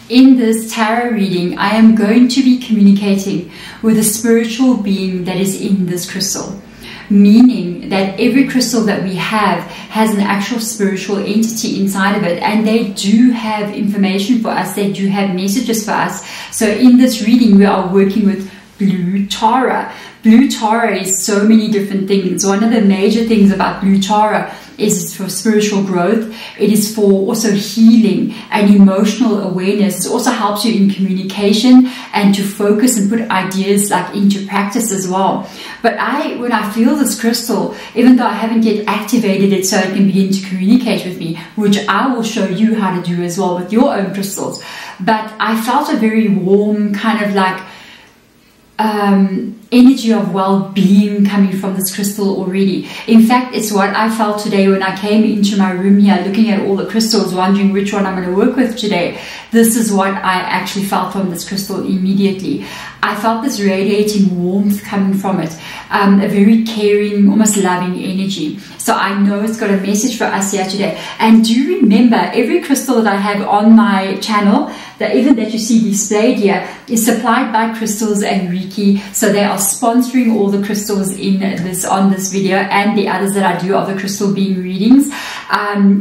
In this tarot reading, I am going to be communicating with a spiritual being that is in this crystal. Meaning that every crystal that we have has an actual spiritual entity inside of it, and they do have information for us, they do have messages for us. So in this reading, we are working with blue Tara. Blue Tara is so many different things. One of the major things about blue Tara is for spiritual growth. It is for also healing and emotional awareness. It also helps you in communication and to focus and put ideas like into practice as well. But when I feel this crystal, even though I haven't yet activated it so it can begin to communicate with me, which I will show you how to do as well with your own crystals, but I felt a very warm kind of like energy of well-being coming from this crystal already. In fact, it's what I felt today when I came into my room here looking at all the crystals, wondering which one I'm going to work with today. This is what I actually felt from this crystal immediately. I felt this radiating warmth coming from it, a very caring, almost loving energy. So I know it's got a message for us here today. And do remember, every crystal that I have on my channel, that even that you see displayed here, is supplied by Crystals and Reiki. So they are sponsoring all the crystals on this video, and the others that I do of the crystal being readings.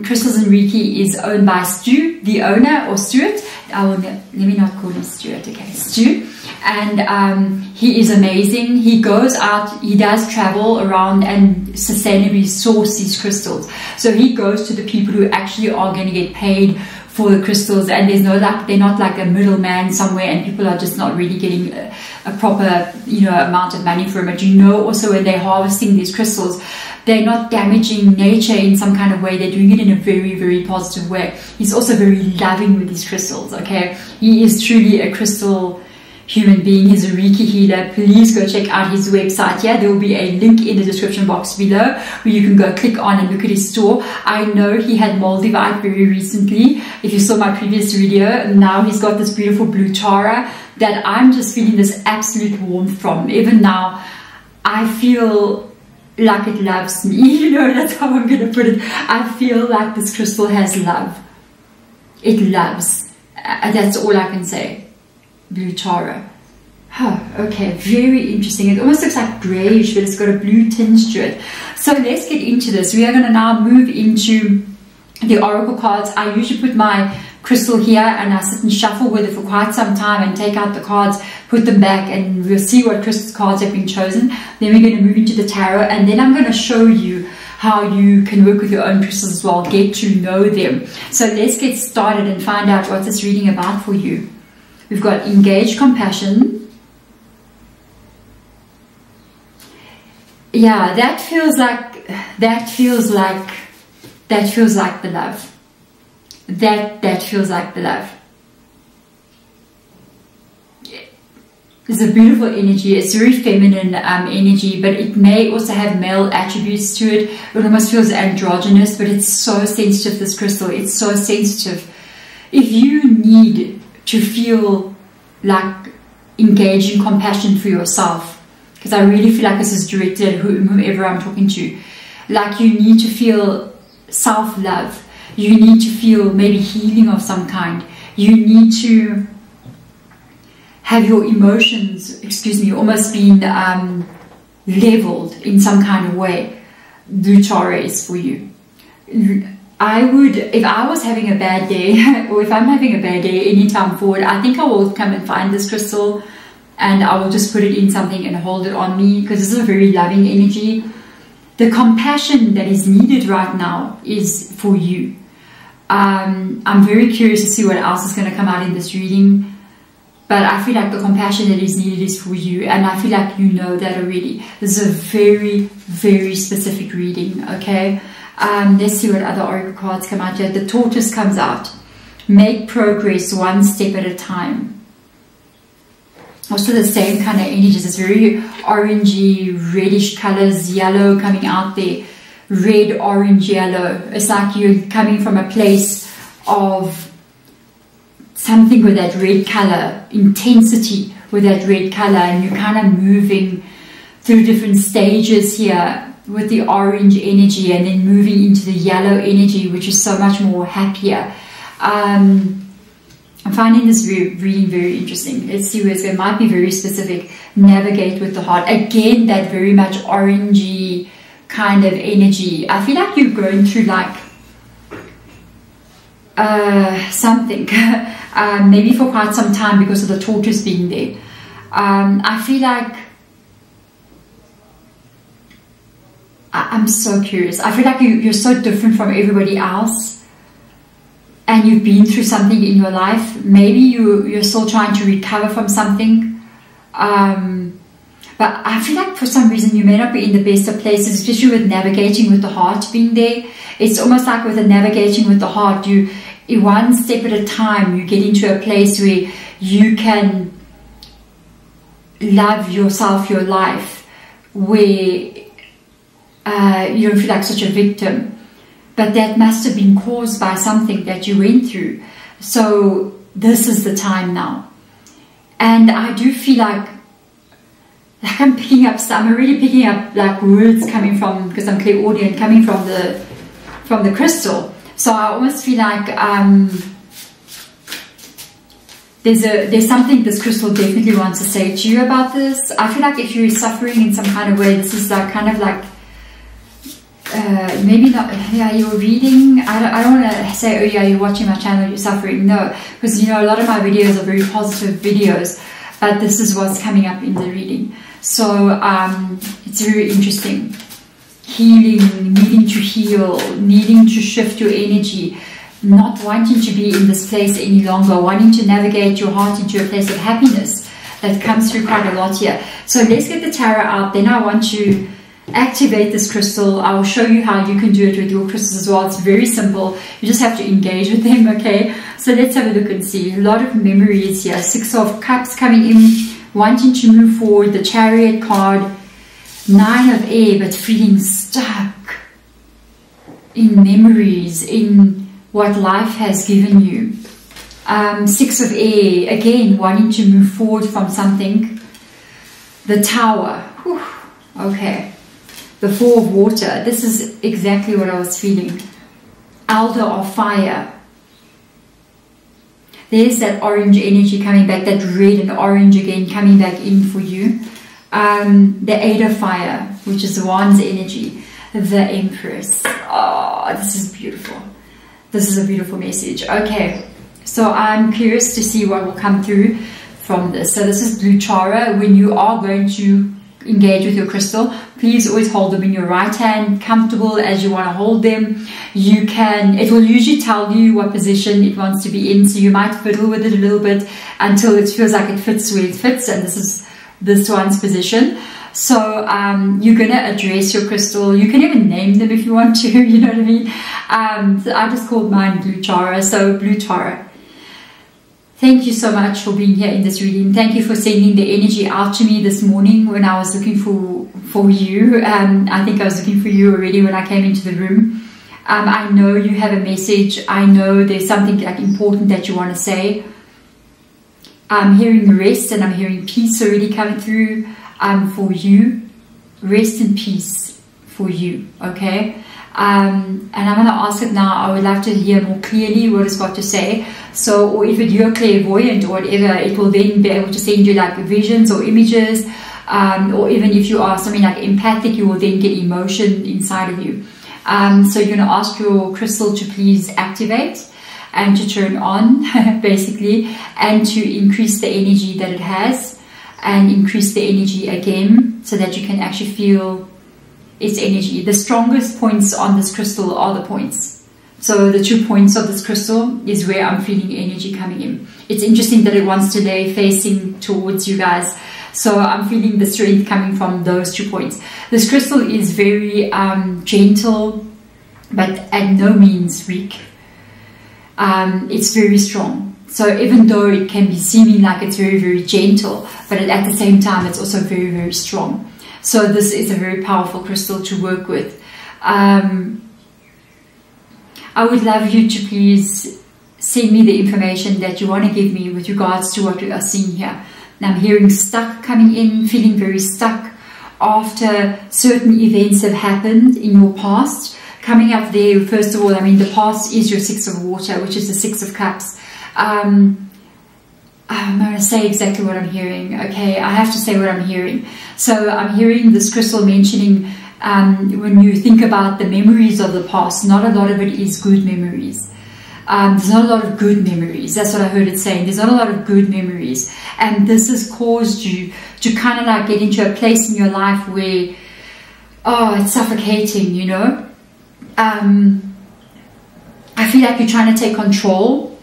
Crystals and Reiki is owned by Stu, the owner, or Stuart. Let me not call him Stuart, okay, Stu. And he is amazing. He goes out, he does travel around and sustainably source these crystals. So he goes to the people who actually are going to get paid for the crystals, and there's no like, they're not like a middleman somewhere, and people are just not really getting a proper, you know, amount of money for it. But you know, also when they're harvesting these crystals, they're not damaging nature in some kind of way. They're doing it in a very, very positive way. He's also very loving with these crystals, okay? He is truly a crystal human being. He's a Reiki healer. Please go check out his website. Yeah, there will be a link in the description box below where you can go click on and look at his store. I know he had Moldavite very recently. If you saw my previous video, now he's got this beautiful blue Tara that I'm just feeling this absolute warmth from. Even now, I feel like it loves me. You know, that's how I'm going to put it. I feel like this crystal has love. It loves. That's all I can say. Blue Tara. Oh, okay, very interesting. It almost looks like grayish, but it's got a blue tinge to it. So let's get into this. We are going to now move into the oracle cards. I usually put my crystal here and I sit and shuffle with it for quite some time and take out the cards, put them back, and we'll see what crystal cards have been chosen. Then we're going to move into the tarot, and then I'm going to show you how you can work with your own crystals as well, get to know them. So let's get started and find out what this reading about for you. We've got engaged compassion. Yeah, that feels like the love. That feels like the love. It's a beautiful energy. It's very feminine energy, but it may also have male attributes to it. It almost feels androgynous, but it's so sensitive, this crystal. It's so sensitive. If you need to feel like engaging compassion for yourself, because I really feel like this is directed at whomever I'm talking to, like you need to feel self-love, you need to feel maybe healing of some kind, you need to have your emotions, almost being leveled in some kind of way. Blue Tara is for you. I would, if I was having a bad day, or if I'm having a bad day anytime forward, I think I will come and find this crystal and I will just put it in something and hold it on me, because this is a very loving energy. The compassion that is needed right now is for you. I'm very curious to see what else is going to come out in this reading, but I feel like the compassion that is needed is for you, and I feel like you know that already. This is a very, very specific reading, okay? Let's see what other oracle cards come out here. The tortoise comes out. Make progress one step at a time. Also the same kind of energies. It's very orangey, reddish colors, yellow coming out there. Red, orange, yellow. It's like you're coming from a place of something with that red color, intensity with that red color, and you're kind of moving through different stages here with the orange energy, and then moving into the yellow energy, which is so much more happier. I'm finding this reading very interesting. Let's see where it's going. It might be very specific. Navigate with the heart. Again, that very much orangey kind of energy. I feel like you're going through like something. Maybe for quite some time because of the tortoise being there. I feel like I'm so curious. I feel like you're so different from everybody else, and you've been through something in your life. Maybe you're still trying to recover from something, but I feel like for some reason you may not be in the best of places, especially with navigating with the heart being there. It's almost like with the navigating with the heart, you one step at a time, you get into a place where you can love yourself, your life, where you don't feel like such a victim. But that must have been caused by something that you went through. So this is the time now. And I do feel like I'm picking up I'm already picking up like words coming from, because I'm clairaudient, coming from the crystal. So I almost feel like there's something this crystal definitely wants to say to you about this. I feel like if you're suffering in some kind of way, this is like kind of like maybe not, yeah, you're reading. I don't want to say, oh yeah, you're watching my channel, you're suffering. No, because you know, a lot of my videos are very positive videos, but this is what's coming up in the reading. So it's very interesting. Healing, needing to heal, needing to shift your energy, not wanting to be in this place any longer, wanting to navigate your heart into a place of happiness. That comes through quite a lot here. So let's get the tarot out. Then I want to activate this crystal. I will show you how you can do it with your crystals as well. It's very simple. You just have to engage with them, okay? So let's have a look and see. A lot of memories here. 6 of Cups coming in, wanting to move forward. The Chariot card. 9 of Air, but feeling stuck in memories, in what life has given you. 6 of Air, again, wanting to move forward from something. The Tower. Whew. Okay. The 4 of Water. This is exactly what I was feeling. Elder of Fire. There's that orange energy coming back, that red and orange again coming back in for you. The 8 of Fire, which is Wands energy. The Empress. Oh, this is beautiful. This is a beautiful message. Okay, so I'm curious to see what will come through from this. So this is Blue Chara. When you are going to engage with your crystal, please always hold them in your right hand, comfortable as you want to hold them. You can, it will usually tell you what position it wants to be in, so you might fiddle with it a little bit until it feels like it fits where it fits, and this is this one's position. So you're going to address your crystal. You can even name them if you want to, you know what I mean? So I just called mine Blue Chara. So Blue Chara, thank you so much for being here in this reading. Thank you for sending the energy out to me this morning when I was looking for you. I think I was looking for you already when I came into the room. I know you have a message. I know there's something like important that you want to say. I'm hearing rest and I'm hearing peace already coming through for you. Rest and peace for you, okay? And I'm going to ask it now. I would like to hear more clearly what it's got to say. So, or if you're clairvoyant or whatever, it will then be able to send you like visions or images. Or even if you are something like empathic, you will then get emotion inside of you. So you're going to ask your crystal to please activate and to turn on, basically, and to increase the energy that it has, and increase the energy again, so that you can actually feel its energy. The strongest points on this crystal are the points. So the 2 points of this crystal is where I'm feeling energy coming in. It's interesting that it wants to lay facing towards you guys. So I'm feeling the strength coming from those 2 points. This crystal is very gentle, but at no means weak. It's very strong. So even though it can be seeming like it's very, very gentle, but at the same time, it's also very, very strong. So this is a very powerful crystal to work with. I would love you to please send me the information that you want to give me with regards to what we are seeing here. Now I'm hearing stuck coming in, feeling very stuck after certain events have happened in your past. Coming up there, first of all, I mean, the past is your 6 of Water, which is the 6 of Cups. I'm going to say exactly what I'm hearing. Okay, I have to say what I'm hearing. So I'm hearing this crystal mentioning when you think about the memories of the past, not a lot of it is good memories. There's not a lot of good memories. That's what I heard it saying. There's not a lot of good memories. And this has caused you to kind of like get into a place in your life where, oh, it's suffocating, you know. I feel like you're trying to take control.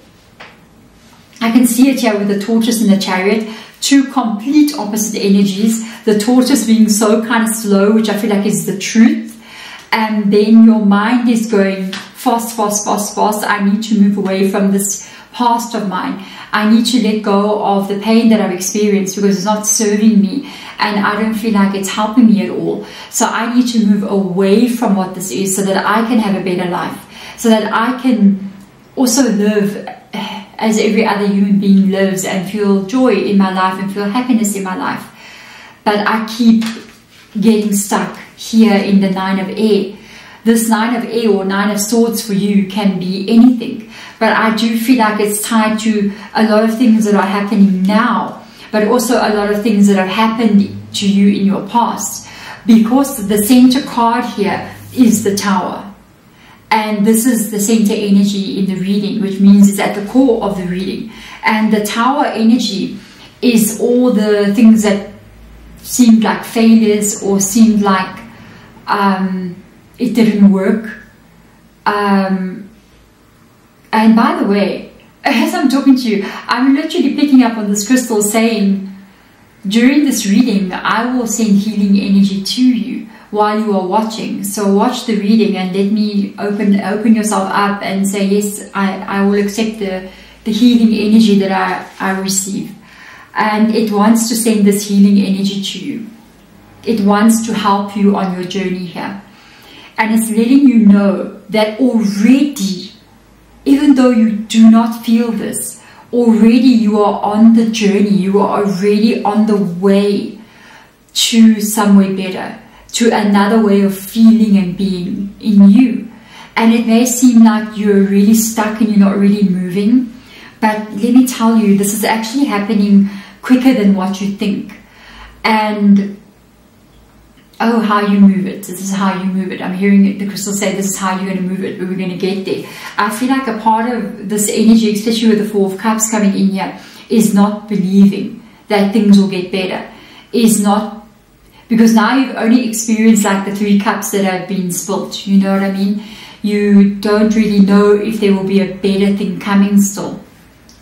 I can see it here with the tortoise and the chariot. Two complete opposite energies. The tortoise being so kind of slow, which I feel like is the truth. And then your mind is going fast, fast, fast, fast. I need to move away from this past of mine. I need to let go of the pain that I've experienced because it's not serving me. And I don't feel like it's helping me at all. So I need to move away from what this is so that I can have a better life. So that I can also live as every other human being lives and feel joy in my life and feel happiness in my life. But I keep getting stuck here in the 9 of air. This 9 of air or 9 of swords for you can be anything. But I do feel like it's tied to a lot of things that are happening now, but also a lot of things that have happened to you in your past. Because the center card here is the Tower. And this is the center energy in the reading, which means it's at the core of the reading. And the Tower energy is all the things that seemed like failures or seemed like it didn't work. And by the way, as I'm talking to you, I'm literally picking up on this crystal saying, during this reading, I will send healing energy to you while you are watching. So watch the reading and let me open yourself up and say, yes, I will accept the healing energy that I receive. And it wants to send this healing energy to you. It wants to help you on your journey here. And it's letting you know that already, even though you do not feel this, already you are on the journey. You are already on the way to somewhere better, to another way of feeling and being in you. And it may seem like you're really stuck and you're not really moving, but let me tell you, this is actually happening quicker than what you think. And oh, how you move it. This is how you move it. I'm hearing the crystal say this is how you're going to move it, but we're going to get there. I feel like a part of this energy, especially with the 4 of Cups coming in here, is not believing that things will get better. Is not, because now you've only experienced like the 3 cups that have been spilt. You know what I mean? You don't really know if there will be a better thing coming still.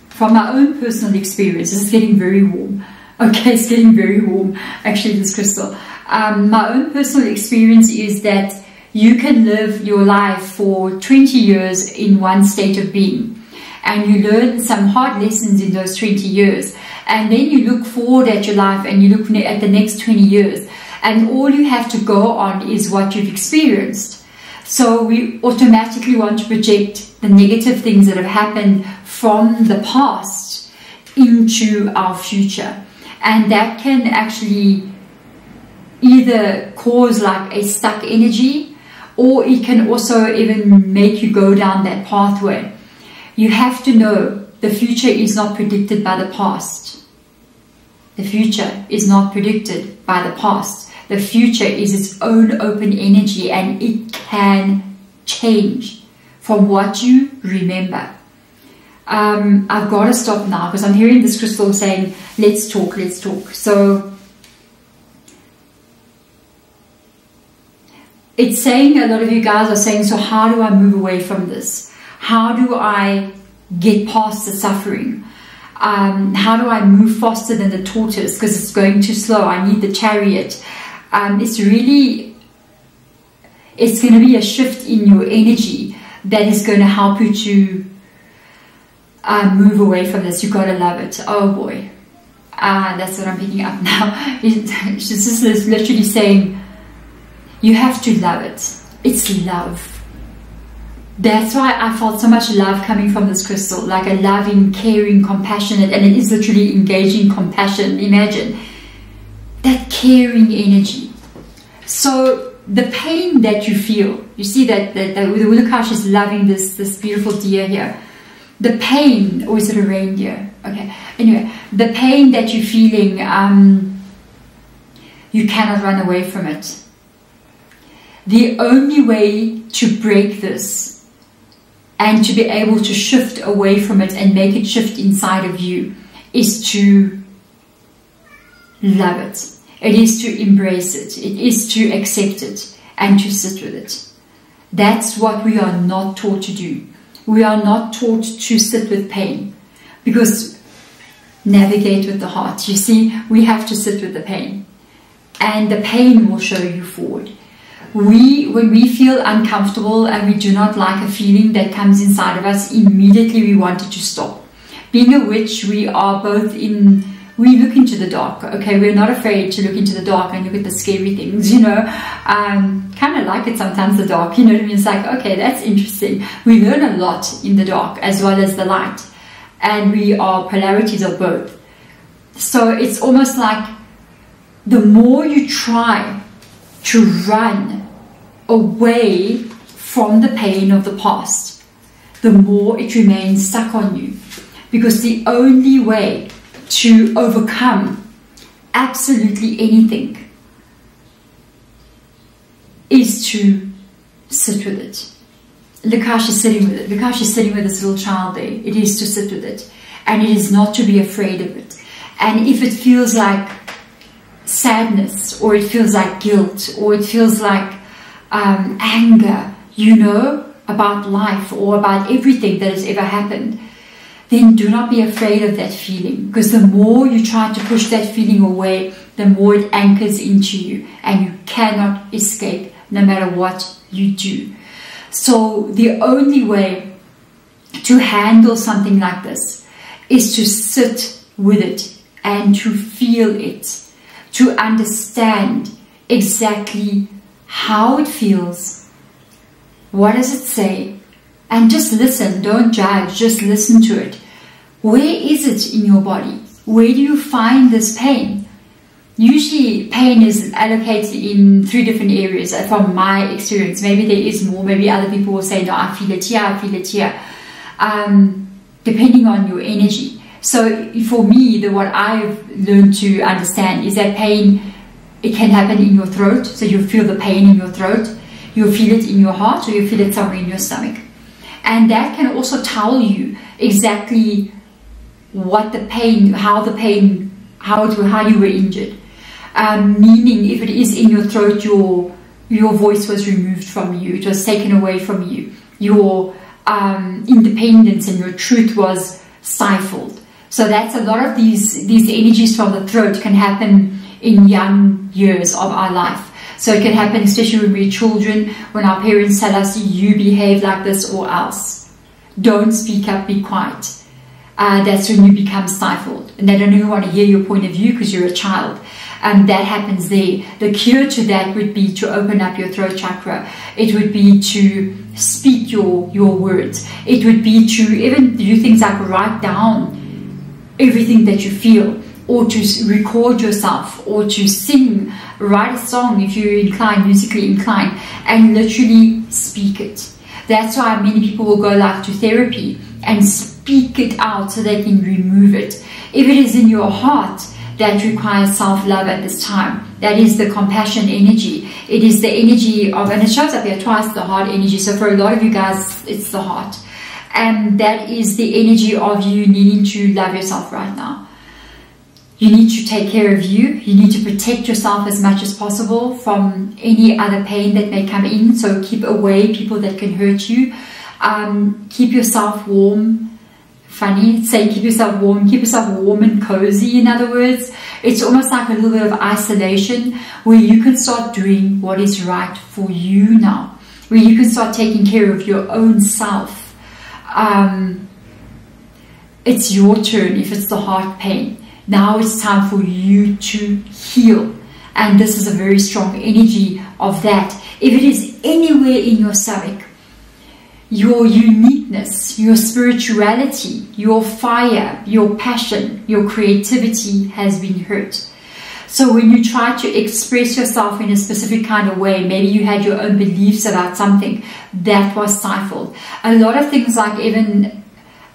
From my own personal experience, this is getting very warm. Okay, it's getting very warm, actually, this crystal. My own personal experience is that you can live your life for 20 years in one state of being. And you learn some hard lessons in those 20 years. And then you look forward at your life and you look at the next 20 years. And all you have to go on is what you've experienced. So we automatically want to project the negative things that have happened from the past into our future. And that can actually either cause like a stuck energy, or it can also even make you go down that pathway. You have to know the future is not predicted by the past. The future is not predicted by the past. The future is its own open energy, and it can change from what you remember. I've got to stop now because I'm hearing this crystal saying, let's talk, let's talk. So it's saying, a lot of you guys are saying, so how do I move away from this? How do I get past the suffering? How do I move faster than the tortoise because it's going too slow? I need the chariot. It's going to be a shift in your energy that is going to help you to move away from this. You've got to love it. Oh boy. That's what I'm picking up now. It's just literally saying, you have to love it. It's love. That's why I felt so much love coming from this crystal, like a loving, caring, compassionate, and it is literally engaging compassion. Imagine that caring energy. So the pain that you feel, you see that look how she's loving this beautiful deer here. the pain, or is it a reindeer? Okay, anyway, the pain that you're feeling, you cannot run away from it. The only way to break this and to be able to shift away from it and make it shift inside of you is to love it. It is to embrace it. It is to accept it and to sit with it. That's what we are not taught to do. We are not taught to sit with pain, because navigate with the heart. You see, we have to sit with the pain, and the pain will show you forward. When we feel uncomfortable and we do not like a feeling that comes inside of us, immediately we want it to stop. Being a witch, we look into the dark. Okay, we're not afraid to look into the dark and look at the scary things, you know. Kind of like it sometimes, the dark, you know what I mean? It's like, okay, that's interesting. We learn a lot in the dark as well as the light, and we are polarities of both. So it's almost like the more you try to run away from the pain of the past, the more it remains stuck on you. Because the only way to overcome absolutely anything is to sit with it. Look how she's sitting with it. Look how she's sitting with this little child there. It is to sit with it. And it is not to be afraid of it. And if it feels like sadness, or it feels like guilt, or it feels like anger, you know, about life or about everything that has ever happened, then do not be afraid of that feeling, because the more you try to push that feeling away, the more it anchors into you, and you cannot escape no matter what you do. So the only way to handle something like this is to sit with it and to feel it, to understand exactly how it feels, what does it say, and just listen. Don't judge, just listen to it. Where is it in your body? Where do you find this pain? Usually pain is allocated in 3 different areas from my experience. Maybe there is more, maybe other people will say, no, I feel it here, I feel it here, depending on your energy. So for me, what I've learned to understand is that pain, it can happen in your throat. So you feel the pain in your throat, you feel it in your heart, or you feel it somewhere in your stomach. And that can also tell you exactly what the pain, how you were injured. Meaning, if it is in your throat, your voice was removed from you, it was taken away from you, your independence and your truth was stifled. So that's a lot of these energies from the throat can happen in young years of our life. So it can happen especially when we're children, when our parents tell us, you behave like this or else. Don't speak up, be quiet. That's when you become stifled. And they don't even want to hear your point of view because you're a child. That happens there. The cure to that would be to open up your throat chakra. It would be to speak your words. It would be to even do things like write down everything that you feel, or to record yourself, or to sing, write a song if you're inclined, musically inclined, and literally speak it. That's why many people will go like to therapy and speak it out so they can remove it. If it is in your heart, that requires self-love at this time. That is the compassion energy. It is the energy of, and it shows up here twice, the heart energy. So for a lot of you guys, it's the heart. And that is the energy of you needing to love yourself right now. You need to take care of you. You need to protect yourself as much as possible from any other pain that may come in. So keep away people that can hurt you. Keep yourself warm. Funny, saying keep yourself warm and cozy, in other words. It's almost like a little bit of isolation where you can start doing what is right for you now. Where you can start taking care of your own self. It's your turn if it's the heart pain. Now it's time for you to heal. And this is a very strong energy of that. If it is anywhere in your stomach, your uniqueness, your spirituality, your fire, your passion, your creativity has been hurt. So when you try to express yourself in a specific kind of way, maybe you had your own beliefs about something that was stifled. A lot of things like even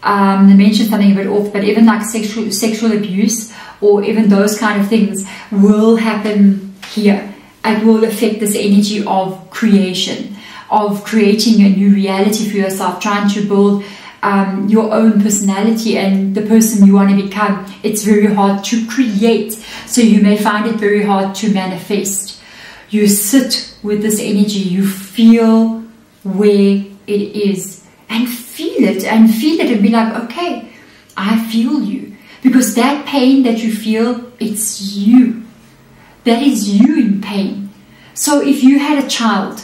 They mentioned something a bit off, but even like sexual abuse or even those kind of things will happen here. It will affect this energy of creation, of creating a new reality for yourself, trying to build your own personality and the person you want to become. It's very hard to create, so you may find it very hard to manifest. You sit with this energy, you feel where it is, and feel it and be like, okay, I feel you. Because that pain that you feel, it's you. That is you in pain. So if you had a child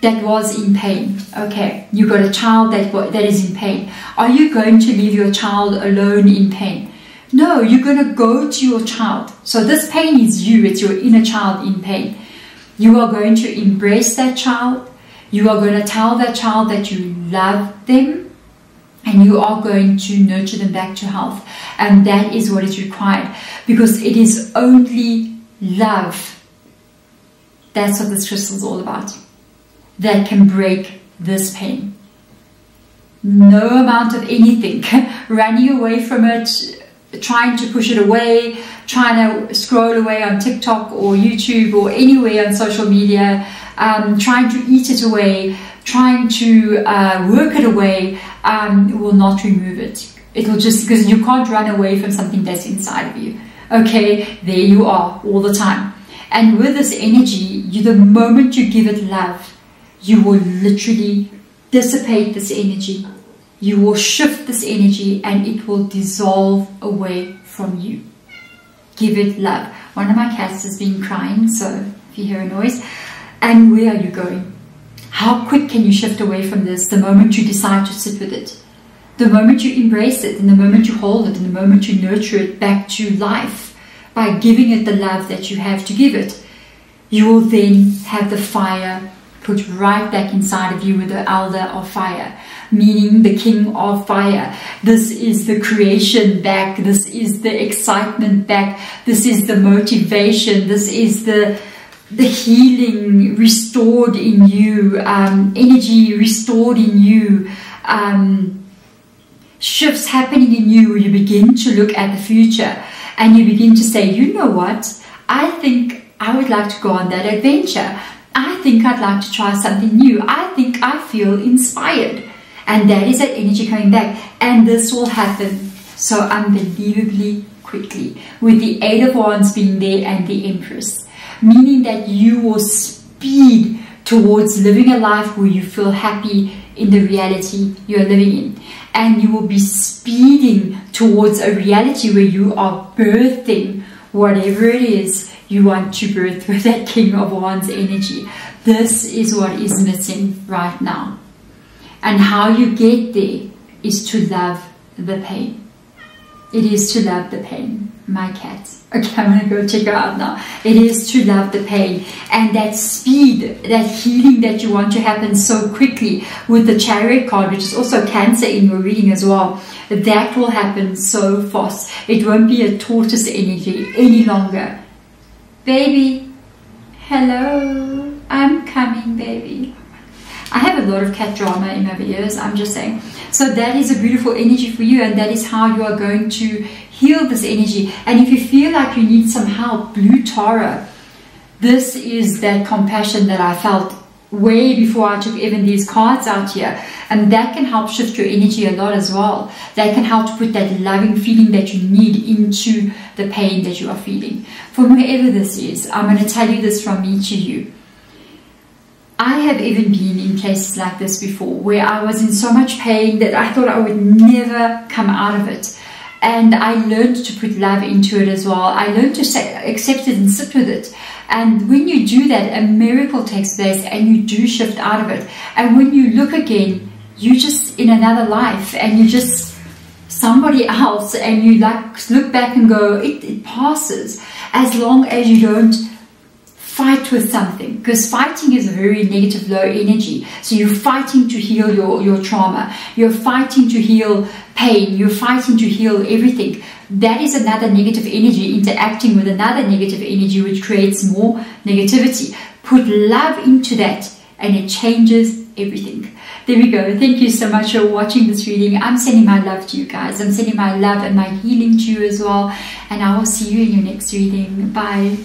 that was in pain, okay, you got a child that is in pain, are you going to leave your child alone in pain? No, you're going to go to your child. So this pain is you, it's your inner child in pain. You are going to embrace that child. You are going to tell that child that you love them, and you are going to nurture them back to health. And that is what is required, because it is only love. That's what this crystal is all about, that can break this pain. No amount of anything, running away from it, trying to push it away, trying to scroll away on TikTok or YouTube or anywhere on social media, trying to eat it away, trying to work it away, will not remove it. It will just, because you can't run away from something that's inside of you. Okay, there you are all the time. And with this energy, the moment you give it love, you will literally dissipate this energy. You will shift this energy and it will dissolve away from you. Give it love. One of my cats has been crying, so if you hear a noise. And where are you going? How quick can you shift away from this the moment you decide to sit with it? The moment you embrace it, and the moment you hold it, and the moment you nurture it back to life by giving it the love that you have to give it, you will then have the fire put right back inside of you with the elder of fire, meaning the king of fire. This is the creation back. This is the excitement back. This is the motivation. This is the healing restored in you, energy restored in you, shifts happening in you. You begin to look at the future and you begin to say, you know what, I think I would like to go on that adventure. I think I'd like to try something new. I think I feel inspired. And that is that energy coming back. And this will happen so unbelievably quickly, with the Eight of Wands being there and the Empress. Meaning that you will speed towards living a life where you feel happy in the reality you're living in. And you will be speeding towards a reality where you are birthing whatever it is you want to birth with that King of Wands energy. This is what is missing right now. And how you get there is to love the pain. It is to love the pain. My cat. Okay, I'm going to go check her out now. It is to love the pain. And that speed, that healing that you want to happen so quickly with the Chariot card, which is also Cancer in your reading as well, that will happen so fast. It won't be a tortoise energy any longer. Baby, hello, I'm coming, baby. I have a lot of cat drama in my videos, I'm just saying. So that is a beautiful energy for you, and that is how you are going to heal this energy. And if you feel like you need some help, Blue Tara, this is that compassion that I felt way before I took even these cards out here. And that can help shift your energy a lot as well. That can help to put that loving feeling that you need into the pain that you are feeling. From wherever this is, I'm going to tell you this from me to you. I have even been in places like this before, where I was in so much pain that I thought I would never come out of it. And I learned to put love into it as well. I learned to accept it and sit with it. And when you do that, a miracle takes place and you do shift out of it. And when you look again, you're just in another life and you're just somebody else, and you like look back and go, it passes, as long as you don't fight with something, because fighting is a very negative, low energy. So you're fighting to heal your trauma, you're fighting to heal pain, you're fighting to heal everything. That is another negative energy interacting with another negative energy, which creates more negativity. Put love into that and it changes everything. There we go. Thank you so much for watching this reading. I'm sending my love to you guys. I'm sending my love and my healing to you as well. And I will see you in your next reading. Bye.